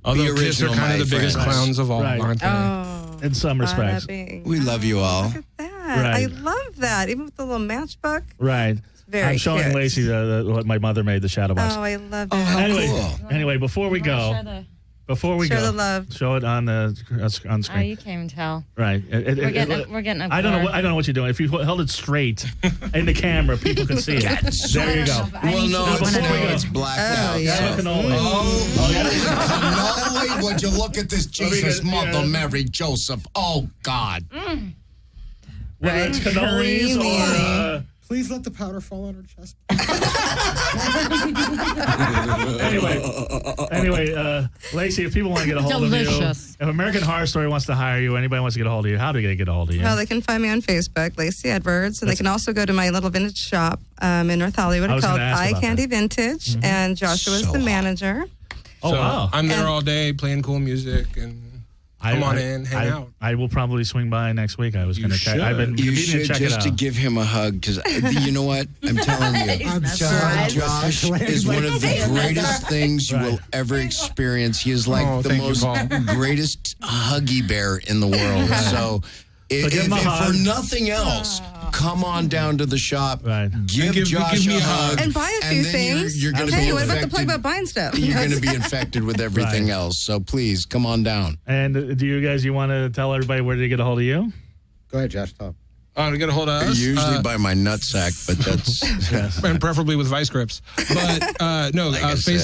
Although Be Kiss are original, kind my of the biggest friends. clowns of all, Right. aren't they? Oh, In some respects. bada bing. We love you all. Look at that. Right. I love that. Even with the little matchbook. Right. Very I'm showing cute. Lacey what my mother made, the shadow box. Oh, I love Oh, that. how Anyway, cool. anyway, before we go, Share the love. show it on the on Oh, screen. you can't even tell. Right. We're getting up I don't know. there. I don't know what you're doing. If you held it straight in the camera, people could see it. There you go. Well, no, Now, it's, before we no, go- it's blacked Oh, out. yeah. Have a cannoli. Oh, Cannoli, would you look at this Jesus, Yeah. Mother Mary, Joseph? Oh, God. Whether it's cannolis Creamy. or Please let the powder fall on her chest. anyway, Lacey, if people want to get a hold of Delicious. you, if American Horror Story wants to hire you, anybody wants to get a hold of you, how do they get a hold of you? Well, they can find me on Facebook, Lacey Edwards, and they can also go to my little vintage shop in North Hollywood. I It's was called gonna ask Eye about Candy that. Vintage, and Joshua is So the hot. manager. Oh, So wow. I'm there And- all day playing cool music and Come on in, hang out. I will probably swing by next week. I was going to check. I've been You meaning should to check it just out. to give him a hug because you know what? I'm telling you. I'm Josh is one of the greatest things you will ever experience. He is like the thank you, most Paul. greatest huggy bear in the world. So give if him a hug. for nothing else, come on down to the shop. Right. Give Josh me a a hug. And buy a few then things. You're going to Hey, be what about the plug infected. about buying stuff? You're going to be infected with everything Right. else. So please, come on down. And do you want to tell everybody where to get a hold of you? Go ahead, Josh. Talk. To get a hold of us. Usually by my nutsack, but that's... And preferably with vice grips. But no, Like I said.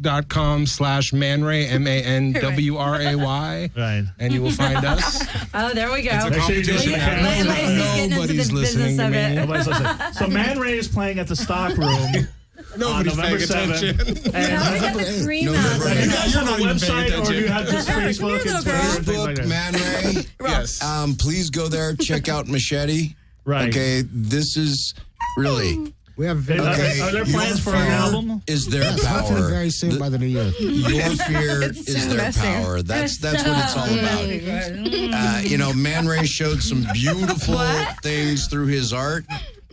Facebook.com/Man-Wray, MANWRAY. Right. And you will find us. Oh, there we go. It's a Make sure you do competition. it again. Nobody's listening to me. Nobody's listening. So Man-Ray is playing at the Stock Room. Nobody's November paying 7th. attention. And Now we got the cream out. November you guys You're have a not even paying website, or do you have just Facebook and Twitter and things like Facebook, that? Man Ray. Yes. Please go there. Check out Machete. Right. Okay, this is really... We have Are Okay, there plans for an album? Is their hopefully power. very soon by the new year. Your fear It's is so their messy. power. That's what it's all about. Man Ray showed some beautiful things through his art.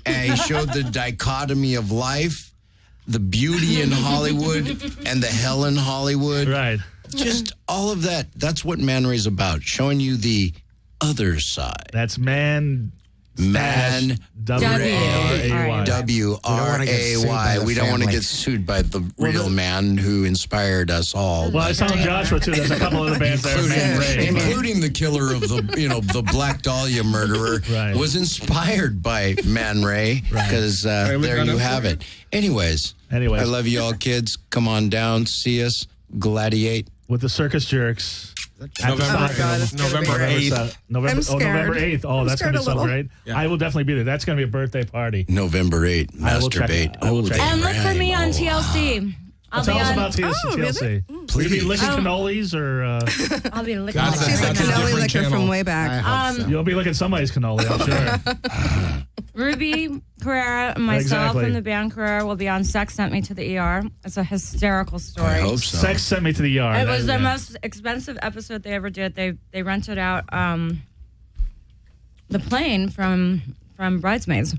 And he showed the dichotomy of life, the beauty in Hollywood, and the hell in Hollywood. Right. Just all of that. That's what Man Ray's about, showing you the other side. That's Man. Man W-R-A-Y. W-R-A-Y. We don't want to get sued by the real man who inspired us all. Well, I saw Joshua too. There's a couple other bands there. Man-Ray. Including the killer of the Black Dahlia murderer Right. was inspired by Man Ray because there you have it. Anyways, I love you all, kids. Come on down, see us, gladiate. With the Circus Jerks. November, November 8th. I'm scared. November 8th. Oh, I'm that's going to be scared a so little. great. Yeah. I will definitely be there. That's going to be a birthday party. November 8th, I will check it masturbate. out. I will check it out. And look for me on TLC. I'll Tell be us on. about TLC. Oh, really? Will you be licking cannolis or I'll be looking. That's She's a That's a cannoli different liquor channel. from way back. you'll be licking somebody's cannoli, I'm sure. Ruby Carrera and myself Exactly. and the band Carrera will be on Sex Sent Me to the ER. It's a hysterical story. I hope so. Sex sent me to the yard. It was That- the yeah. most expensive episode they ever did. They rented out the plane from Bridesmaids,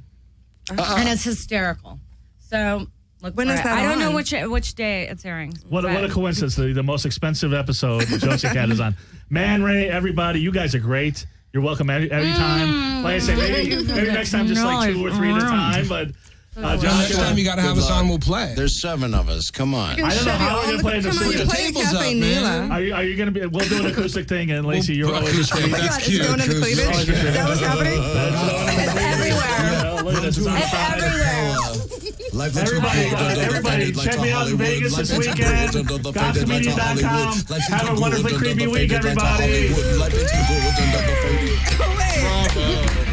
and it's hysterical. So look, When for is it. that I don't know on? which day it's airing. What but- a coincidence. The most expensive episode Josie Cat is on. Man Ray, everybody, you guys are great. You're welcome anytime. Like I say, maybe next time just like 2 or 3 at a time. But Next Joshua, time you got to have Good us on, luck. we'll play. There's 7 of us. Come on. I don't know how we're going to play in the Come on, studio. you play at Table's Cafe up, man. Nila. Are you going to be? We'll do an acoustic thing, and Lacey, you're always Acoustic, God, that's it's cute. going into cleavage? Is that what's happening? It's everywhere. Look at this. It's on It's fire. everywhere. Everybody, check me out in Vegas this weekend. Godscomedian.com. Have a wonderfully creepy week, everybody. Go away. Bravo.